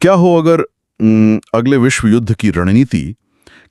क्या हो अगर अगले विश्व युद्ध की रणनीति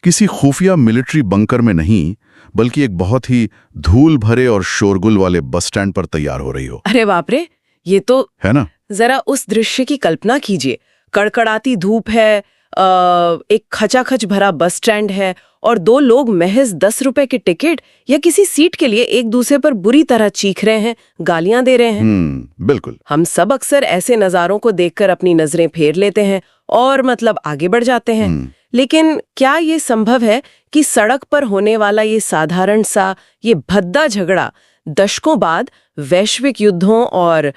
किसी खुफिया मिलिट्री बंकर में नहीं बल्कि एक बहुत ही धूल भरे और शोरगुल वाले बस स्टैंड पर तैयार हो रही हो? अरे बाप रे, ये तो है ना? जरा उस दृश्य की कल्पना कीजिए। कड़कड़ाती धूप है, एक खचाखच भरा बस स्टैंड है और दो लोग महज 10 रुपए के टिकट या किसी सीट के लिए एक दूसरे पर बुरी तरह चीख रहे हैं, गालियां दे रहे हैं। बिल्कुल। हम सब अक्सर ऐसे नजारों को देखकर अपनी नजरें फेर लेते हैं और मतलब आगे बढ़ जाते हैं। लेकिन क्या ये संभव है कि सड़क पर होने वाला ये साधारण सा ये भद्दा झगड़ा दशकों बाद वैश्विक युद्धों और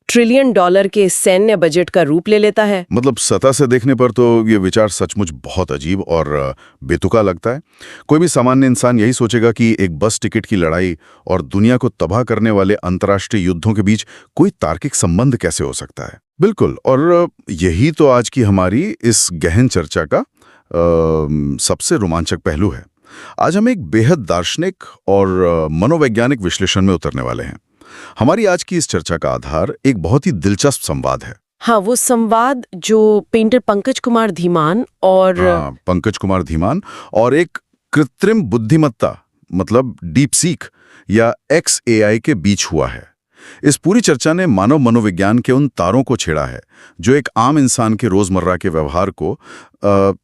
ट्रिलियन डॉलर के सैन्य बजट का रूप ले लेता है? मतलब सतह से देखने पर तो ये विचार सचमुच बहुत अजीब और बेतुका लगता है। कोई भी सामान्य इंसान यही सोचेगा कि एक बस टिकट की लड़ाई और दुनिया को तबाह करने वाले अंतर्राष्ट्रीय युद्धों के बीच कोई तार्किक संबंध कैसे हो सकता है। बिल्कुल, और यही तो आज की हमारी इस गहन चर्चा का सबसे रोमांचक पहलू है। आज हम एक बेहद दार्शनिक और मनोवैज्ञानिक विश्लेषण में उतरने वाले हैं। हमारी आज की इस चर्चा का आधार एक बहुत ही दिलचस्प संवाद है। हाँ, वो संवाद जो पेंटर पंकज कुमार धीमान और एक कृत्रिम बुद्धिमत्ता मतलब डीप सीक या XAI के बीच हुआ है। इस पूरी चर्चा ने मानव मनोविज्ञान के उन तारों को छेड़ा है जो एक आम इंसान के रोजमर्रा के व्यवहार को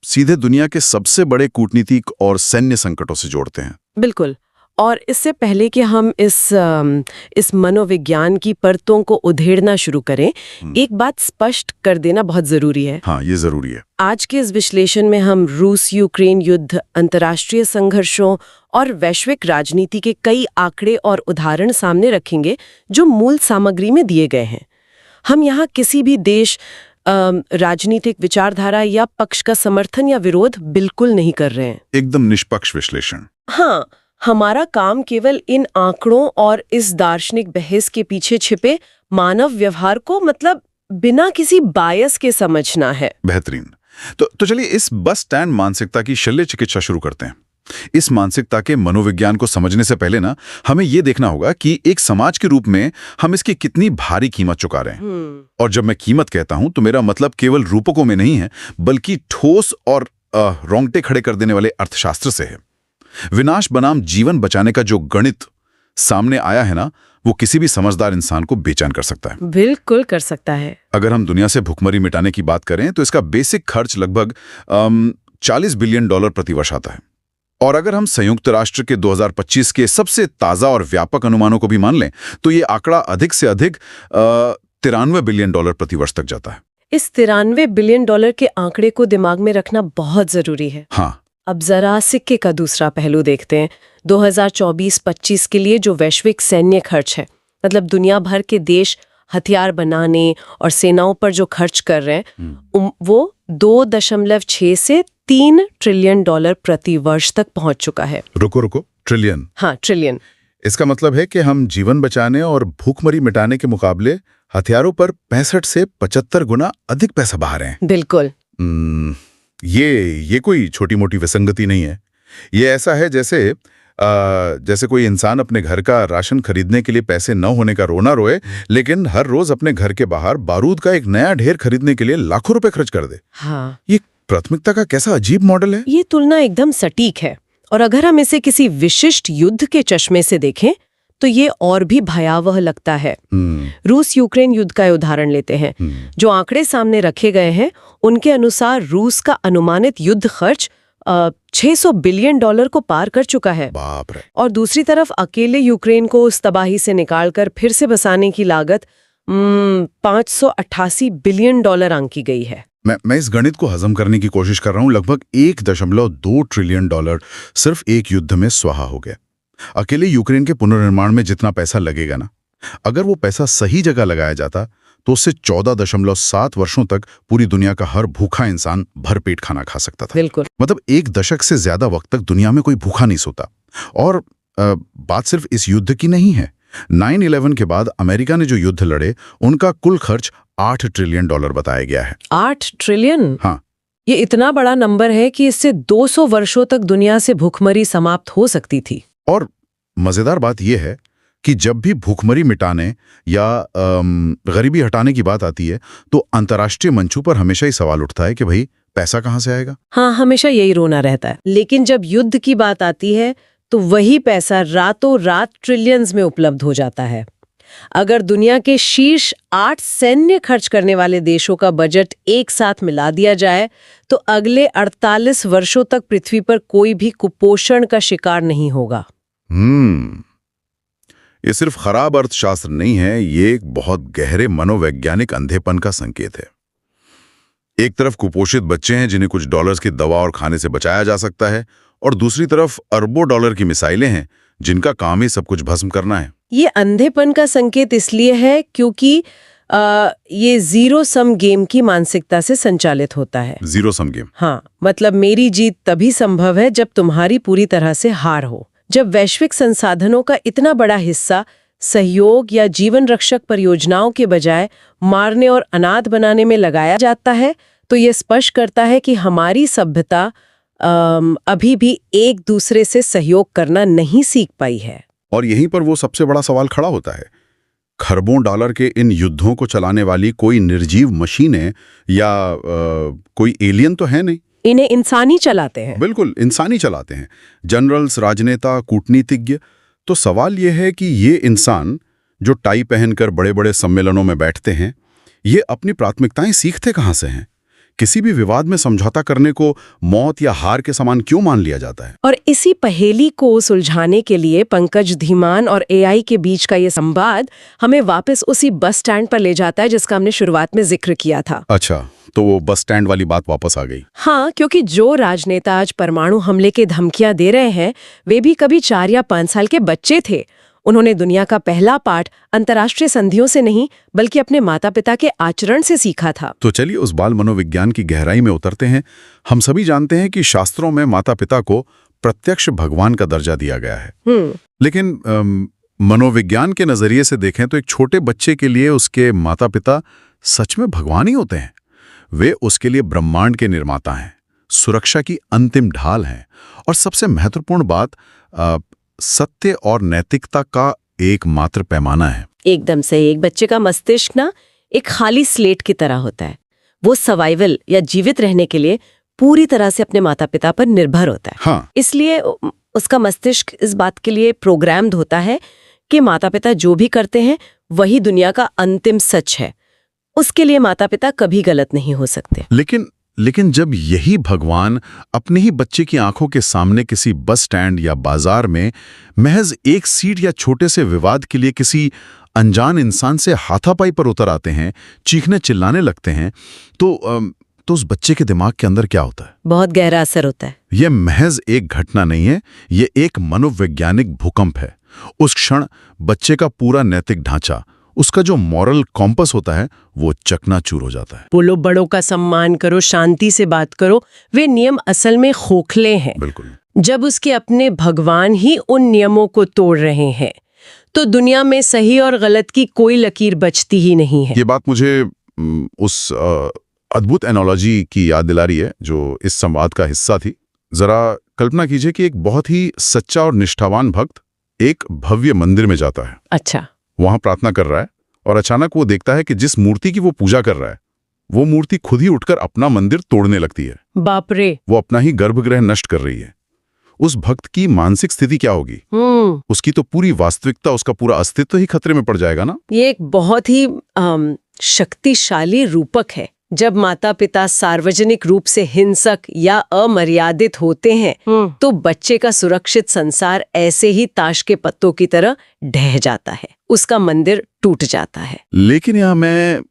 सीधे दुनिया के सबसे बड़े कूटनीतिक और सैन्य संकटों से जोड़ते हैं। बिल्कुल। और इससे पहले कि हम इस मनोविज्ञान की परतों को उधेड़ना शुरू करें, एक बात स्पष्ट कर देना बहुत जरूरी है। हाँ, ये जरूरी है। आज के इस विश्लेषण में हम रूस यूक्रेन युद्ध, अंतर्राष्ट्रीय संघर्षों और वैश्विक राजनीति के कई आंकड़े और उदाहरण सामने रखेंगे जो मूल सामग्री में दिए गए हैं। हम यहाँ किसी भी देश, राजनीतिक विचारधारा या पक्ष का समर्थन या विरोध बिल्कुल नहीं कर रहे हैं। एकदम निष्पक्ष विश्लेषण। हाँ, हमारा काम केवल इन आंकड़ों और इस दार्शनिक बहस के पीछे छिपे मानव व्यवहार को मतलब बिना किसी बायस के समझना है। बेहतरीन। तो चलिए इस बस स्टैंड मानसिकता की शल्य चिकित्सा शुरू करते हैं। इस मानसिकता के मनोविज्ञान को समझने से पहले ना हमें यह देखना होगा कि एक समाज के रूप में हम इसकी कितनी भारी कीमत चुका रहे हैं। और जब मैं कीमत कहता हूं तो मेरा मतलब केवल रूपकों में नहीं है बल्कि ठोस और रोंगटे खड़े कर देने वाले अर्थशास्त्र से है। विनाश बनाम जीवन बचाने का जो गणित सामने आया है ना, वो किसी भी समझदार इंसान को बेचैन कर सकता है। बिल्कुल कर सकता है। अगर हम दुनिया से भुखमरी मिटाने की बात करें तो इसका बेसिक खर्च लगभग 40 बिलियन डॉलर प्रति वर्ष आता है। और अगर हम संयुक्त राष्ट्र के 2025 के सबसे ताजा और व्यापक अनुमानों को भी मान लें तो ये आंकड़ा अधिक से अधिक 93 बिलियन डॉलर प्रति वर्ष तक जाता है। इस 93 बिलियन डॉलर के आंकड़े को दिमाग में रखना बहुत जरूरी है। हाँ। अब जरा सिक्के का दूसरा पहलू देखते हैं। 2024-25 के लिए जो वैश्विक सैन्य खर्च है, मतलब दुनिया भर के देश हथियार बनाने और सेनाओं पर जो खर्च कर रहे हैं, वो 2.6 से 3 ट्रिलियन डॉलर प्रति वर्ष तक पहुंच चुका है। रुको, ट्रिलियन? हाँ, ट्रिलियन। इसका मतलब है कि हम जीवन बचाने और भूखमरी मिटाने के मुकाबले हथियारों पर 65 से 75 गुना अधिक पैसा बहा रहे हैं। बिल्कुल। ये कोई छोटी मोटी विसंगति नहीं है। ये ऐसा है जैसे कोई इंसान अपने घर का राशन खरीदने के लिए पैसे न होने का रोना रोए, लेकिन हर रोज अपने घर के बाहर बारूद का एक नया ढेर खरीदने के लिए लाखों रुपए खर्च कर दे। हाँ, ये प्राथमिकता का कैसा अजीब मॉडल है। ये तुलना एकदम सटीक है। और अगर हम इसे किसी विशिष्ट युद्ध के चश्मे से देखें तो ये और भी भयावह लगता है। रूस यूक्रेन युद्ध का उदाहरण लेते हैं। जो आंकड़े सामने रखे गए हैं उनके अनुसार रूस का अनुमानित युद्ध खर्च 600 बिलियन डॉलर को पार कर चुका है। बाप रे। और दूसरी तरफ अकेले यूक्रेन को उस तबाही से निकालकर फिर से बसाने की लागत 588 बिलियन डॉलर आंकी गई है। मैं इस गणित को हजम करने की कोशिश कर रहा हूं। लगभग 1.2 ट्रिलियन डॉलर सिर्फ एक युद्ध में स्वाहा हो गया। अकेले यूक्रेन के पुनर्निर्माण में जितना पैसा लगेगा ना, अगर वो पैसा सही जगह लगाया जाता तो उससे 14.7 वर्षों तक पूरी दुनिया का हर भूखा इंसान भरपेट खाना खा सकता था। बिल्कुल। मतलब 1 दशक से ज्यादा वक्त तक दुनिया में कोई भूखा नहीं सोता। और बात सिर्फ इस युद्ध की नहीं है। 9/11 के बाद अमेरिका ने जो युद्ध लड़े उनका कुल खर्च 8 ट्रिलियन डॉलर बताया गया है। 8 ट्रिलियन? हाँ, ये इतना बड़ा नंबर है कि इससे 200 वर्षों तक दुनिया से भूखमरी समाप्त हो सकती थी। और मजेदार बात यह है कि जब भी भूखमरी मिटाने या गरीबी हटाने की बात आती है तो अंतर्राष्ट्रीय मंचों पर हमेशा ही सवाल उठता है कि भाई पैसा कहाँ से आएगा। हाँ, हमेशा यही रोना रहता है। लेकिन जब युद्ध की बात आती है तो वही पैसा रातों रात ट्रिलियंस में उपलब्ध हो जाता है। अगर दुनिया के शीर्ष 8 सैन्य खर्च करने वाले देशों का बजट एक साथ मिला दिया जाए तो अगले 48 वर्षों तक पृथ्वी पर कोई भी कुपोषण का शिकार नहीं होगा। ये सिर्फ खराब अर्थशास्त्र नहीं है, ये एक बहुत गहरे मनोवैज्ञानिक अंधेपन का संकेत है। एक तरफ कुपोषित बच्चे हैं जिन्हें कुछ डॉलर्स की दवा और खाने से बचाया जा सकता है, और दूसरी तरफ अरबों डॉलर की मिसाइलें हैं जिनका काम ही सब कुछ भस्म करना है। ये अंधेपन का संकेत इसलिए है क्योंकि ये जीरो सम गेम की मानसिकता से संचालित होता है। Zero sum game? हाँ, मतलब मेरी जीत तभी संभव है जब तुम्हारी पूरी तरह से हार हो। जब वैश्विक संसाधनों का इतना बड़ा हिस्सा सहयोग या जीवन रक्षक परियोजनाओं के बजाय मारने और अनाथ बनाने में लगाया जाता है तो ये स्पष्ट करता है कि हमारी सभ्यता अभी भी एक दूसरे से सहयोग करना नहीं सीख पाई है। और यहीं पर वो सबसे बड़ा सवाल खड़ा होता है। खरबों डॉलर के इन युद्धों को चलाने वाली कोई निर्जीव मशीनें या कोई एलियन तो है नहीं। इन्हें इंसानी चलाते हैं। बिल्कुल, इंसानी चलाते हैं। जनरल्स, राजनेता, कूटनीतिज्ञ। तो सवाल यह है कि ये इंसान जो टाई पहनकर बड़े बड़े सम्मेलनों में बैठते हैं, ये अपनी प्राथमिकताएं सीखते कहाँ से हैं? किसी भी विवाद में समझौता करने को मौत या हार के समान क्यों मान लिया जाता है? और इसी पहेली को सुलझाने के लिए पंकज धीमान और एआई के बीच का ये संवाद हमें वापस उसी बस स्टैंड पर ले जाता है जिसका हमने शुरुआत में जिक्र किया था। अच्छा, तो वो बस स्टैंड वाली बात वापस आ गई। हाँ, क्योंकि जो राजनेता आज परमाणु हमले के धमकियां दे रहे हैं वे भी कभी 4 या 5 साल के बच्चे थे। उन्होंने दुनिया का पहला पाठ अंतर्राष्ट्रीय संधियों से नहीं बल्कि अपने माता पिता के आचरण से सीखा था। तो चलिए उस बाल मनोविज्ञान की गहराई में उतरते हैं। हम सभी जानते हैं कि शास्त्रों में माता पिता को प्रत्यक्ष भगवान का दर्जा दिया गया है। लेकिन मनोविज्ञान के नजरिए से देखें तो एक छोटे बच्चे के लिए उसके माता पिता सच में भगवान ही होते हैं। वे उसके लिए ब्रह्मांड के निर्माता हैं, सुरक्षा की अंतिम ढाल हैं, और सबसे महत्वपूर्ण बात सत्य और नैतिकता का एकमात्र पैमाना है। एकदम सही। एक बच्चे का मस्तिष्क ना एक खाली स्लेट की तरह होता है। वो सर्वाइवल या जीवित रहने के लिए पूरी तरह से अपने माता पिता पर निर्भर होता है। हाँ। इसलिए उसका मस्तिष्क इस बात के लिए प्रोग्राम्ड होता है कि माता पिता जो भी करते हैं वही दुनिया का अंतिम सच है। उसके लिए माता पिता कभी गलत नहीं हो सकते। लेकिन जब यही भगवान अपने ही बच्चे की आंखों के सामने किसी बस स्टैंड या बाजार में महज एक सीट या छोटे से विवाद के लिए किसी अनजान इंसान से हाथापाई पर उतर आते हैं, चीखने चिल्लाने लगते हैं, तो उस बच्चे के दिमाग के अंदर क्या होता है? बहुत गहरा असर होता है। यह महज एक घटना नहीं है, यह एक मनोवैज्ञानिक भूकंप है। उस क्षण बच्चे का पूरा नैतिक ढांचा, उसका जो मॉरल कॉम्पस होता है, वो चकनाचूर हो जाता है। बोलो, बड़ों का सम्मान करो, शांति से बात करो, वे नियम असल में खोखले हैं। बिल्कुल। जब उसके अपने भगवान ही उन नियमों को तोड़ रहे हैं तो दुनिया में सही और गलत की कोई लकीर बचती ही नहीं है। ये बात मुझे उस अद्भुत एनोलॉजी की याद दिला रही है जो इस संवाद का हिस्सा थी। जरा कल्पना कीजिए कि एक बहुत ही सच्चा और निष्ठावान भक्त एक भव्य मंदिर में जाता है। अच्छा। वहां प्रार्थना कर रहा है और अचानक वो देखता है कि जिस मूर्ति की वो पूजा कर रहा है वो मूर्ति खुद ही उठकर अपना मंदिर तोड़ने लगती है। बाप रे। वो अपना ही गर्भगृह नष्ट कर रही है। उस भक्त की मानसिक स्थिति क्या होगी? उसकी तो पूरी वास्तविकता, उसका पूरा अस्तित्व ही खतरे में पड़ जाएगा ना। ये एक बहुत ही शक्तिशाली रूपक है। जब माता पिता सार्वजनिक रूप से हिंसक या अमर्यादित होते हैं तो बच्चे का सुरक्षित संसार ऐसे ही ताश के पत्तों की तरह ढह जाता है, उसका मंदिर टूट जाता है। लेकिन यहाँ मैं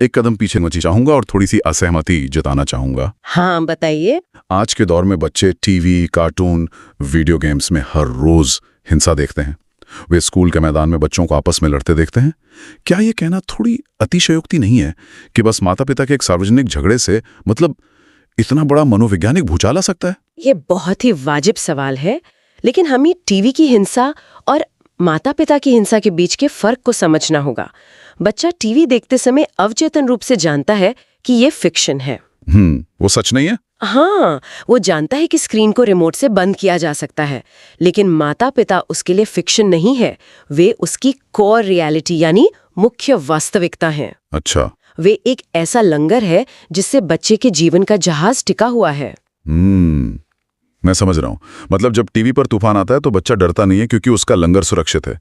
एक कदम पीछे मुझे चाहूंगा और थोड़ी सी असहमति जताना चाहूंगा। हाँ, बताइए। आज के दौर में बच्चे टीवी, कार्टून, वीडियो गेम्स में हर रोज हिंसा देखते हैं। वे स्कूल के मैदान में बच्चों को आपस में लड़ते देखते हैं। क्या ये कहना थोड़ी अतिशयोक्ति नहीं है कि बस माता पिता के एक सार्वजनिक झगड़े से इतना बड़ा मनोवैज्ञानिक भूचाल आ सकता है? ये बहुत ही वाजिब सवाल है, लेकिन हमें टीवी की हिंसा और माता पिता की हिंसा के बीच के फर्क को समझना होगा। बच्चा टीवी देखते समय अवचेतन रूप से जानता है कि ये फिक्शन है। वो सच नहीं है। हाँ, वो जानता है कि स्क्रीन को रिमोट से बंद किया जा सकता है, लेकिन माता पिता उसके लिए फिक्शन नहीं है, वे उसकी कोर रियलिटी यानी मुख्य वास्तविकता हैं। अच्छा। वे एक ऐसा लंगर है जिससे बच्चे के जीवन का जहाज टिका हुआ है। मैं समझ रहा हूँ। मतलब जब टीवी पर तूफान आता है तो बच्चा डरता नहीं है क्योंकि उसका लंगर सुरक्षित है,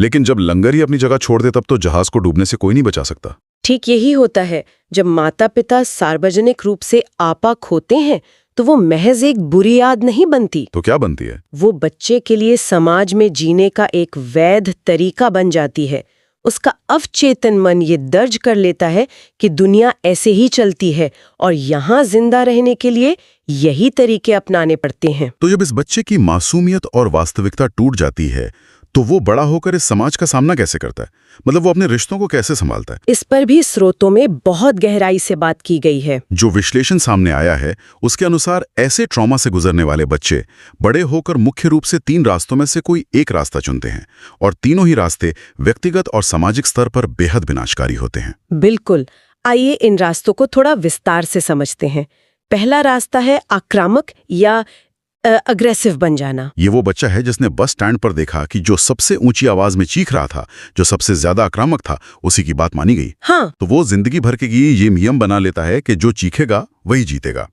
लेकिन जब लंगर ही अपनी जगह छोड़ दे तब तो जहाज को डूबने से कोई नहीं बचा सकता। ठीक यही होता है। जब माता पिता सार्वजनिक रूप से आपा खोते हैं तो वो महज एक बुरी याद नहीं बनती, तो क्या बनती है? वो बच्चे के लिए समाज में जीने का एक वैध तरीका बन जाती है। उसका अवचेतन मन ये दर्ज कर लेता है कि दुनिया ऐसे ही चलती है और यहाँ जिंदा रहने के लिए यही तरीके अपनाने पड़ते हैं। तो जब इस बच्चे की मासूमियत और वास्तविकता टूट जाती है तो वो बड़ा होकर इस समाज का सामना कैसे करता है? मतलब वो अपने रिश्तों को कैसे संभालता है? इस पर भी स्रोतों में बहुत गहराई से बात की गई है। जो विश्लेषण सामने आया है उसके अनुसार ऐसे ट्रॉमा से गुजरने वाले बच्चे बड़े होकर मुख्य रूप से 3 रास्तों में से कोई एक रास्ता चुनते हैं, और तीनों ही रास्ते व्यक्तिगत और सामाजिक स्तर पर बेहद विनाशकारी होते हैं। बिल्कुल। आइए इन रास्तों को थोड़ा विस्तार से समझते हैं। पहला रास्ता है आक्रामक या अग्रेसिव बन जाना। ये वो बच्चा है जिसने बस स्टैंड पर देखा कि जो सबसे ऊंची आवाज में चीख रहा था, जो सबसे ज्यादा आक्रामक था, उसी की बात मानी गई। हाँ। तो वो जिंदगी भर के लिए ये नियम बना लेता है कि जो चीखेगा वही जीतेगा।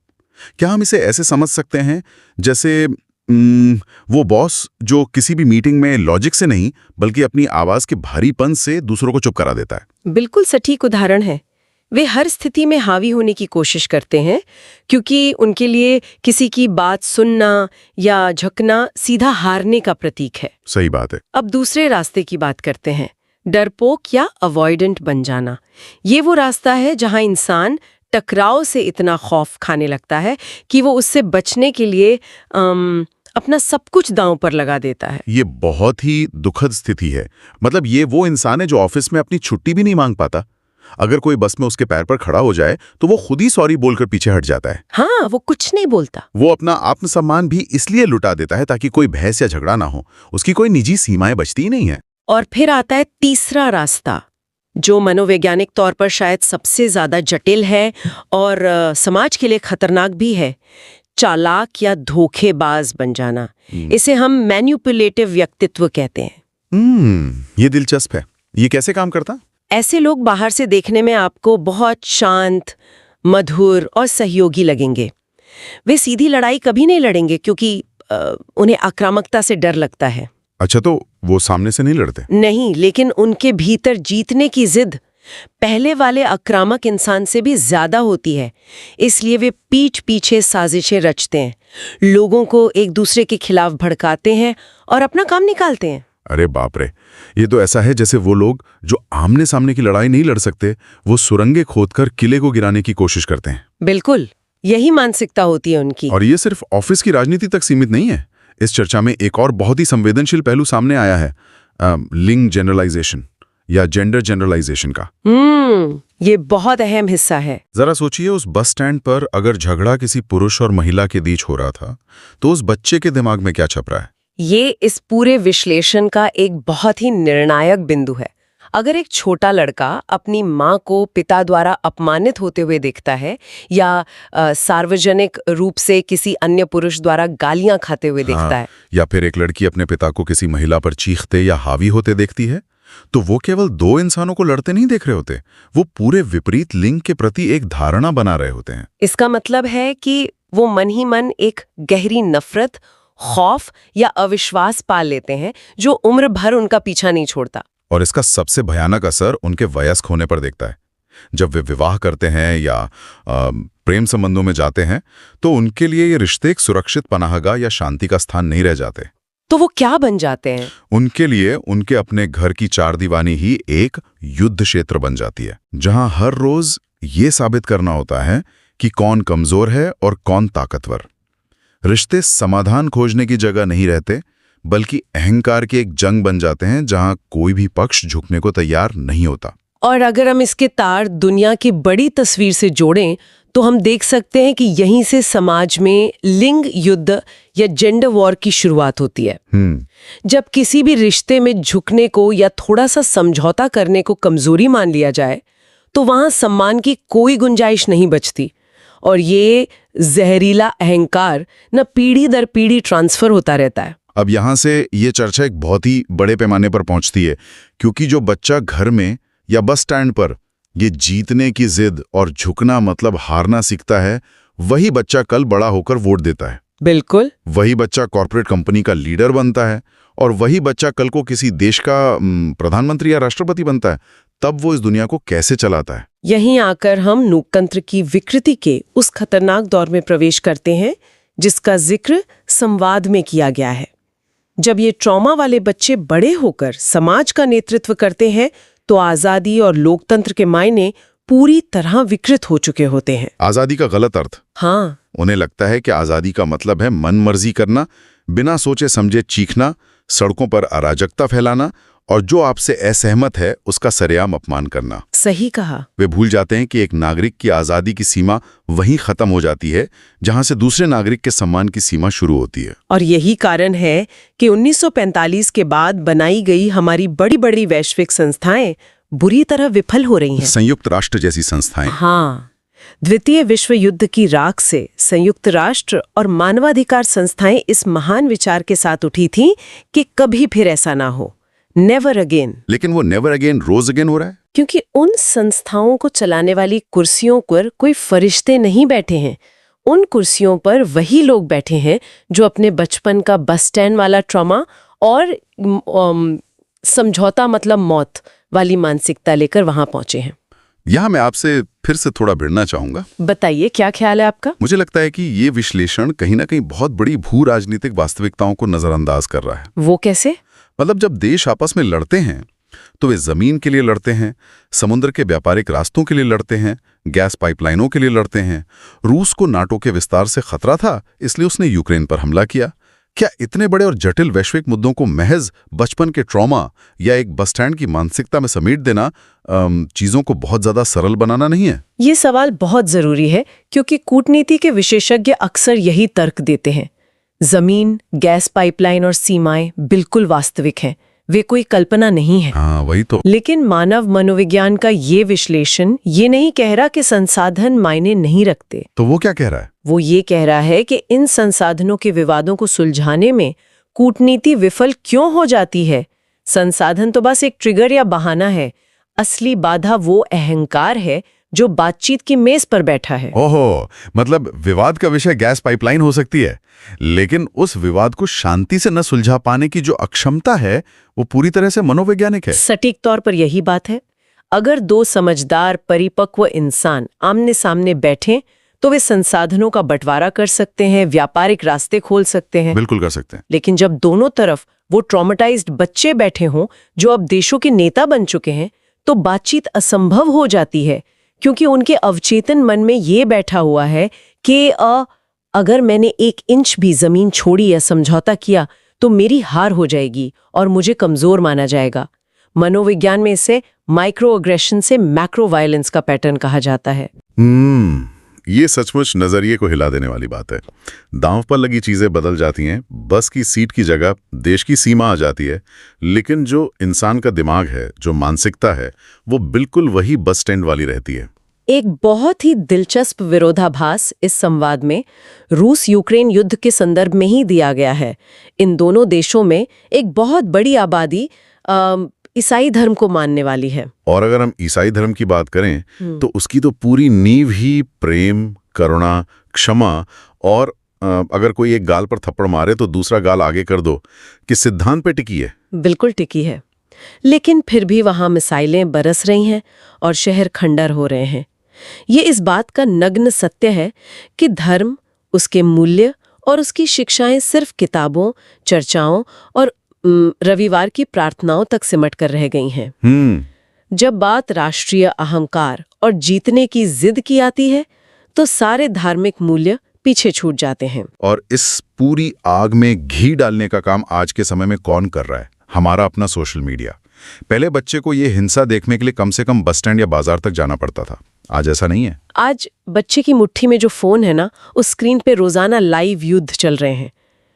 क्या हम इसे ऐसे समझ सकते हैं जैसे वो बॉस जो किसी भी मीटिंग में लॉजिक से नहीं बल्कि अपनी आवाज के भारीपन से दूसरों को चुप करा देता है? बिल्कुल सटीक उदाहरण है। वे हर स्थिति में हावी होने की कोशिश करते हैं क्योंकि उनके लिए किसी की बात सुनना या झुकना सीधा हारने का प्रतीक है। सही बात है। अब दूसरे रास्ते की बात करते हैं, डरपोक या अवॉइडेंट बन जाना। ये वो रास्ता है जहां इंसान टकराव से इतना खौफ खाने लगता है कि वो उससे बचने के लिए अपना सब कुछ दांव पर लगा देता है। ये बहुत ही दुखद स्थिति है। मतलब ये वो इंसान है जो ऑफिस में अपनी छुट्टी भी नहीं मांग पाता। अगर कोई बस में उसके पैर पर खड़ा हो जाए तो वो खुद ही सॉरी बोलकर पीछे हट जाता है। हाँ, वो कुछ नहीं बोलता। वो अपना आत्मसम्मान भी इसलिए लुटा देता है ताकि कोई बहस या झगड़ा ना हो। उसकी कोई निजी सीमाएं बचती ही नहीं है। और फिर आता है तीसरा रास्ता, जो मनोवैज्ञानिक तौर पर शायद सबसे ज्यादा जटिल है और समाज के लिए खतरनाक भी है, चालाक या धोखेबाज बन जाना। इसे हम मैनिपुलेटिव व्यक्तित्व कहते हैं। ये दिलचस्प है। ये कैसे काम करता? ऐसे लोग बाहर से देखने में आपको बहुत शांत, मधुर और सहयोगी लगेंगे। वे सीधी लड़ाई कभी नहीं लड़ेंगे क्योंकि उन्हें आक्रामकता से डर लगता है। अच्छा, तो वो सामने से नहीं लड़ते? नहीं, लेकिन उनके भीतर जीतने की जिद पहले वाले आक्रामक इंसान से भी ज्यादा होती है। इसलिए वे पीठ पीछे साजिशें रचते हैं, लोगों को एक दूसरे के खिलाफ भड़काते हैं और अपना काम निकालते हैं। अरे बाप रे, ये तो ऐसा है जैसे वो लोग जो आमने सामने की लड़ाई नहीं लड़ सकते, वो सुरंगें खोदकर किले को गिराने की कोशिश करते हैं। बिल्कुल, यही मानसिकता होती है उनकी। और ये सिर्फ ऑफिस की राजनीति तक सीमित नहीं है। इस चर्चा में एक और बहुत ही संवेदनशील पहलू सामने आया है, लिंग जनरलाइजेशन या जेंडर जनरलाइजेशन का। ये बहुत अहम हिस्सा है। जरा सोचिए, उस बस स्टैंड पर अगर झगड़ा किसी पुरुष और महिला के बीच हो रहा था तो उस बच्चे के दिमाग में क्या छप रहा है? ये इस पूरे विश्लेषण का एक बहुत ही निर्णायक बिंदु है। अगर एक छोटा लड़का अपनी माँ को पिता द्वारा अपमानित होते हुए देखता है या सार्वजनिक रूप से किसी अन्य पुरुष द्वारा गालियां खाते हुए देखता है, या फिर एक लड़की अपने पिता को किसी महिला पर चीखते या हावी होते देखती है, तो वो केवल 2 इंसानों को लड़ते नहीं देख रहे होते, वो पूरे विपरीत लिंग के प्रति एक धारणा बना रहे होते हैं। इसका मतलब है कि वो मन ही मन एक गहरी नफरत, खौफ या अविश्वास पाल लेते हैं जो उम्र भर उनका पीछा नहीं छोड़ता। और इसका सबसे भयानक असर उनके वयस्क होने पर दिखता है। जब वे विवाह करते हैं या प्रेम संबंधों में जाते हैं तो उनके लिए ये रिश्ते एक सुरक्षित पनाहगाह या शांति का स्थान नहीं रह जाते। तो वो क्या बन जाते हैं? उनके लिए उनके अपने घर की 4 दीवानी ही एक युद्ध क्षेत्र बन जाती है, जहां हर रोज ये साबित करना होता है कि कौन कमजोर है और कौन ताकतवर। रिश्ते समाधान खोजने की जगह नहीं रहते, बल्कि अहंकार की एक जंग बन जाते हैं जहां कोई भी पक्ष झुकने को तैयार नहीं होता। और अगर हम इसके तार दुनिया की बड़ी तस्वीर से जोड़ें तो हम देख सकते हैं कि यहीं से समाज में लिंग युद्ध या जेंडर वॉर की शुरुआत होती है। जब किसी भी रिश्ते में झुकने को या थोड़ा सा समझौता करने को कमजोरी मान लिया जाए तो वहां सम्मान की कोई गुंजाइश नहीं बचती और ये जहरीला अहंकार न पीढ़ी दर पीढ़ी ट्रांसफर होता रहता है। अब यहाँ से ये चर्चा एक बहुत ही बड़े पैमाने पर पहुंचती है, क्योंकि जो बच्चा घर में या बस स्टैंड पर ये जीतने की जिद और झुकना मतलब हारना सीखता है, वही बच्चा कल बड़ा होकर वोट देता है। बिल्कुल। वही बच्चा कॉर्पोरेट कंपनी का लीडर बनता है, और वही बच्चा कल को किसी देश का प्रधानमंत्री या राष्ट्रपति बनता है। तब वो इस दुनिया को कैसे चलाता है? यहीं आकर हम लोकतंत्र की विकृति के उस खतरनाक दौर में प्रवेश करते हैं जिसका जिक्र संवाद में किया गया है। जब ये ट्रॉमा वाले बच्चे बड़े होकर समाज का नेतृत्व करते हैं तो आजादी और लोकतंत्र के मायने पूरी तरह विकृत हो चुके होते हैं। आजादी का गलत अर्थ। हाँ, उन्हें लगता है कि आजादी का मतलब है मनमर्जी करना, बिना सोचे समझे चीखना, सड़कों पर अराजकता फैलाना और जो आपसे असहमत है उसका सरेआम अपमान करना। सही कहा। वे भूल जाते हैं कि एक नागरिक की आजादी की सीमा वहीं खत्म हो जाती है जहां से दूसरे नागरिक के सम्मान की सीमा शुरू होती है। और यही कारण है कि 1945 के बाद बनाई गई हमारी बड़ी बड़ी वैश्विक संस्थाएं बुरी तरह विफल हो रही हैं। संयुक्त राष्ट्र जैसी संस्थाएं। हाँ, द्वितीय विश्व युद्ध की राख से संयुक्त राष्ट्र और मानवाधिकार संस्थाएं इस महान विचार के साथ उठी थीं कि कभी फिर ऐसा ना हो, नेवर अगेन। लेकिन वो नेवर अगेन रोज अगेन हो रहा है, क्योंकि उन संस्थाओं को चलाने वाली कुर्सियों पर कोई फरिश्ते नहीं बैठे हैं। उन कुर्सियों पर वही लोग बैठे हैं जो अपने बचपन का बस स्टैंड वाला ट्रॉमा और समझौता मतलब मौत वाली मानसिकता लेकर वहां पहुंचे हैं। यहाँ मैं आपसे फिर से थोड़ा भिड़ना चाहूंगा। बताइए, क्या ख्याल है आपका? मुझे लगता है कि ये विश्लेषण कहीं ना कहीं बहुत बड़ी भू राजनीतिक वास्तविकताओं को नजरअंदाज कर रहा है। वो कैसे? मतलब जब देश आपस में लड़ते हैं तो वे जमीन के लिए लड़ते हैं, समुद्र के व्यापारिक रास्तों के लिए लड़ते हैं, गैस पाइपलाइनों के लिए लड़ते हैं। रूस को नाटो के विस्तार से खतरा था, इसलिए उसने यूक्रेन पर हमला किया। क्या इतने बड़े और जटिल वैश्विक मुद्दों को महज बचपन के ट्रॉमा या एक बस स्टैंड की मानसिकता में समेट देना चीजों को बहुत ज्यादा सरल बनाना नहीं है? ये सवाल बहुत जरूरी है, क्योंकि कूटनीति के विशेषज्ञ अक्सर यही तर्क देते हैं। जमीन, गैस पाइपलाइन और सीमाएं बिल्कुल वास्तविक हैं, वे कोई कल्पना नहीं है। हाँ, वही तो। लेकिन मानव मनोविज्ञान का ये विश्लेषण ये नहीं कह रहा कि संसाधन मायने नहीं रखते। तो वो क्या कह रहा है? वो ये कह रहा है कि इन संसाधनों के विवादों को सुलझाने में कूटनीति विफल क्यों हो जाती है। संसाधन तो बस एक ट्रिगर या बहाना है। असली बाधा वो अहंकार है जो बातचीत की मेज पर बैठा है। ओहो, मतलब विवाद का विषय गैस पाइपलाइन हो सकती है, लेकिन उस विवाद को शांति से न सुलझा पाने की जो अक्षमता है वो पूरी तरह से मनोवैज्ञानिक है। सटीक तौर पर यही बात है। अगर दो समझदार परिपक्व इंसान आमने सामने बैठें तो वे संसाधनों का बंटवारा कर सकते हैं, व्यापारिक रास्ते खोल सकते हैं। बिल्कुल कर सकते हैं। लेकिन जब दोनों तरफ वो ट्रॉमेटाइज्ड बच्चे बैठे हों जो अब देशों के नेता बन चुके हैं, तो बातचीत असंभव हो जाती है, क्योंकि उनके अवचेतन मन में ये बैठा हुआ है कि अगर मैंने 1 इंच भी जमीन छोड़ी या समझौता किया तो मेरी हार हो जाएगी और मुझे कमजोर माना जाएगा। मनोविज्ञान में इसे माइक्रो अग्रेशन से मैक्रो वायलेंस का पैटर्न कहा जाता है। ये सचमुच नजरिए को हिला देने वाली बात है। दांव पर लगी चीजें बदल जाती हैं, बस की सीट की जगह देश की सीमा आ जाती है, लेकिन जो इंसान का दिमाग है, जो मानसिकता है, वो बिल्कुल वही बस स्टैंड वाली रहती है। एक बहुत ही दिलचस्प विरोधाभास इस संवाद में रूस यूक्रेन युद्ध के संदर्भ में ही दिया गया है। इन दोनों देशों में एक बहुत बड़ी आबादी ईसाई धर्म को मानने वाली है। और अगर हम ईसाई धर्म की बात करें तो उसकी तो पूरी नींव ही प्रेम, करुणा, क्षमा और अगर कोई एक गाल पर थप्पड़ मारे तो दूसरा गाल आगे कर दो कि सिद्धांत पे टिकी है। बिल्कुल टिकी है। लेकिन फिर भी वहां मिसाइलें बरस रही हैं और शहर खंडर हो रहे हैं। ये इस बात का नग्न सत्य है कि धर्म, उसके मूल्य और उसकी शिक्षाएं सिर्फ किताबों, चर्चाओं और रविवार की प्रार्थनाओं तक सिमट कर रह गई हैं। जब बात राष्ट्रीय अहंकार और जीतने की जिद की आती है तो सारे धार्मिक मूल्य पीछे छूट जाते हैं। और इस पूरी आग में घी डालने का काम आज के समय में कौन कर रहा है? हमारा अपना सोशल मीडिया। पहले बच्चे को ये हिंसा देखने के लिए कम से कम बस स्टैंड या बाजार तक जाना पड़ता था, आज ऐसा नहीं है। आज बच्चे की मुट्ठी में जो फोन है ना, उस स्क्रीन पे रोजाना लाइव युद्ध चल रहे हैं।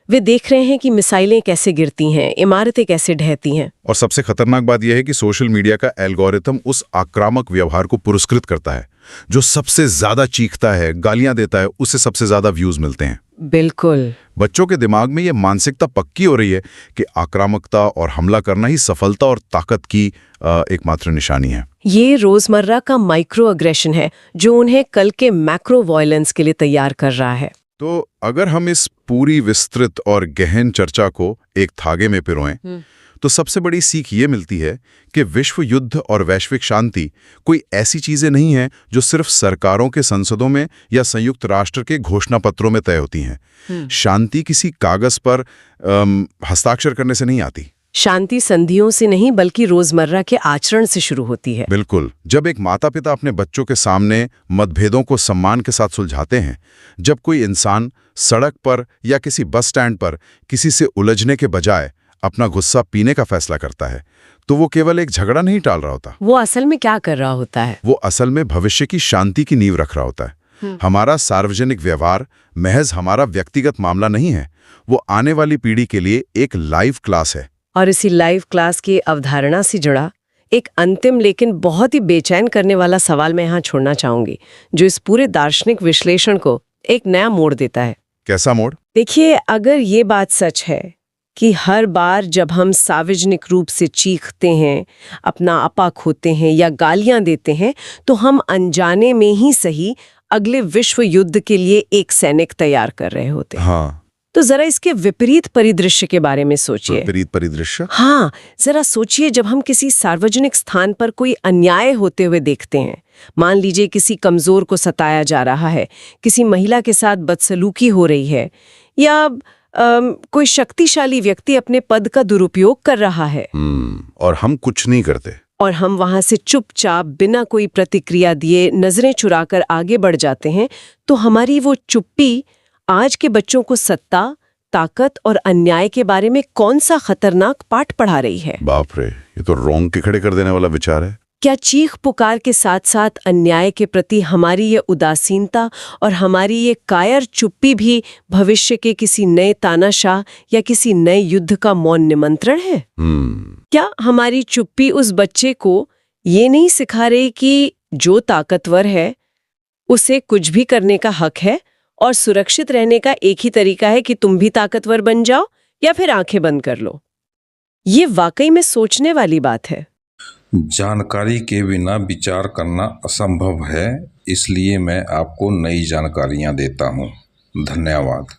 वे देख रहे हैं कि मिसाइलें कैसे गिरती हैं, इमारतें कैसे ढहती हैं। और सबसे खतरनाक बात यह है कि सोशल मीडिया का एल्गोरिथम उस आक्रामक व्यवहार को पुरस्कृत करता है। जो सबसे ज्यादा चीखता है, गालियां देता है, उसे सबसे ज्यादा व्यूज मिलते हैं। बिल्कुल। बच्चों के दिमाग में यह मानसिकता पक्की हो रही है कि आक्रामकता और हमला करना ही सफलता और ताकत की एकमात्र निशानी है। ये रोजमर्रा का माइक्रो अग्रेशन है जो उन्हें कल के मैक्रो वायलेंस के लिए तैयार कर रहा है। तो अगर हम इस पूरी विस्तृत और गहन चर्चा को एक धागे में पिरोएं, तो सबसे बड़ी सीख ये मिलती है कि विश्व युद्ध और वैश्विक शांति कोई ऐसी चीजें नहीं हैं जो सिर्फ सरकारों के संसदों में या संयुक्त राष्ट्र के घोषणा पत्रों में तय होती हैं। शांति किसी कागज पर हस्ताक्षर करने से नहीं आती। शांति संधियों से नहीं बल्कि रोजमर्रा के आचरण से शुरू होती है। बिल्कुल। जब एक माता पिता अपने बच्चों के सामने मतभेदों को सम्मान के साथ सुलझाते हैं, जब कोई इंसान सड़क पर या किसी बस स्टैंड पर किसी से उलझने के बजाय अपना गुस्सा पीने का फैसला करता है, तो वो केवल एक झगड़ा नहीं टाल रहा होता। वो असल में क्या कर रहा होता है? वो असल में भविष्य की शांति की नींव रख रहा होता है। हमारा सार्वजनिक व्यवहार महज हमारा व्यक्तिगत मामला नहीं है, वो आने वाली पीढ़ी के लिए एक लाइव क्लास है। और इसी लाइव क्लास की अवधारणा से जुड़ा एक अंतिम लेकिन बहुत ही बेचैन करने वाला सवाल मैं यहाँ छोड़ना चाहूंगी, जो इस पूरे दार्शनिक विश्लेषण को एक नया मोड़ देता है। कैसा मोड़? देखिए, अगर ये बात सच है कि हर बार जब हम सार्वजनिक रूप से चीखते हैं, अपना आपा खोते हैं या गालियां देते हैं, तो हम अनजाने में ही सही अगले विश्व युद्ध के लिए एक सैनिक तैयार कर रहे होते हैं। हाँ। तो जरा इसके विपरीत परिदृश्य के बारे में सोचिए। विपरीत परिदृश्य? हाँ, जरा सोचिए, जब हम किसी सार्वजनिक स्थान पर कोई अन्याय होते हुए देखते हैं, मान लीजिए किसी कमजोर को सताया जा रहा है, किसी महिला के साथ बदसलूकी हो रही है, या कोई शक्तिशाली व्यक्ति अपने पद का दुरुपयोग कर रहा है, और हम कुछ नहीं करते, और हम वहां से चुपचाप बिना कोई प्रतिक्रिया दिए नजरें चुराकर आगे बढ़ जाते हैं, तो हमारी वो चुप्पी आज के बच्चों को सत्ता, ताकत और अन्याय के बारे में कौन सा खतरनाक पाठ पढ़ा रही है? बाप रे, ये तो रोंग के खड़े कर देने वाला विचार है। क्या चीख पुकार के साथ साथ अन्याय के प्रति हमारी ये उदासीनता और हमारी ये कायर चुप्पी भी भविष्य के किसी नए तानाशाह या किसी नए युद्ध का मौन निमंत्रण है? क्या हमारी चुप्पी उस बच्चे को ये नहीं सिखा रही कि जो ताकतवर है उसे कुछ भी करने का हक है, और सुरक्षित रहने का एक ही तरीका है कि तुम भी ताकतवर बन जाओ या फिर आंखें बंद कर लो? ये वाकई में सोचने वाली बात है। जानकारी के बिना विचार करना असंभव है, इसलिए मैं आपको नई जानकारियां देता हूं। धन्यवाद।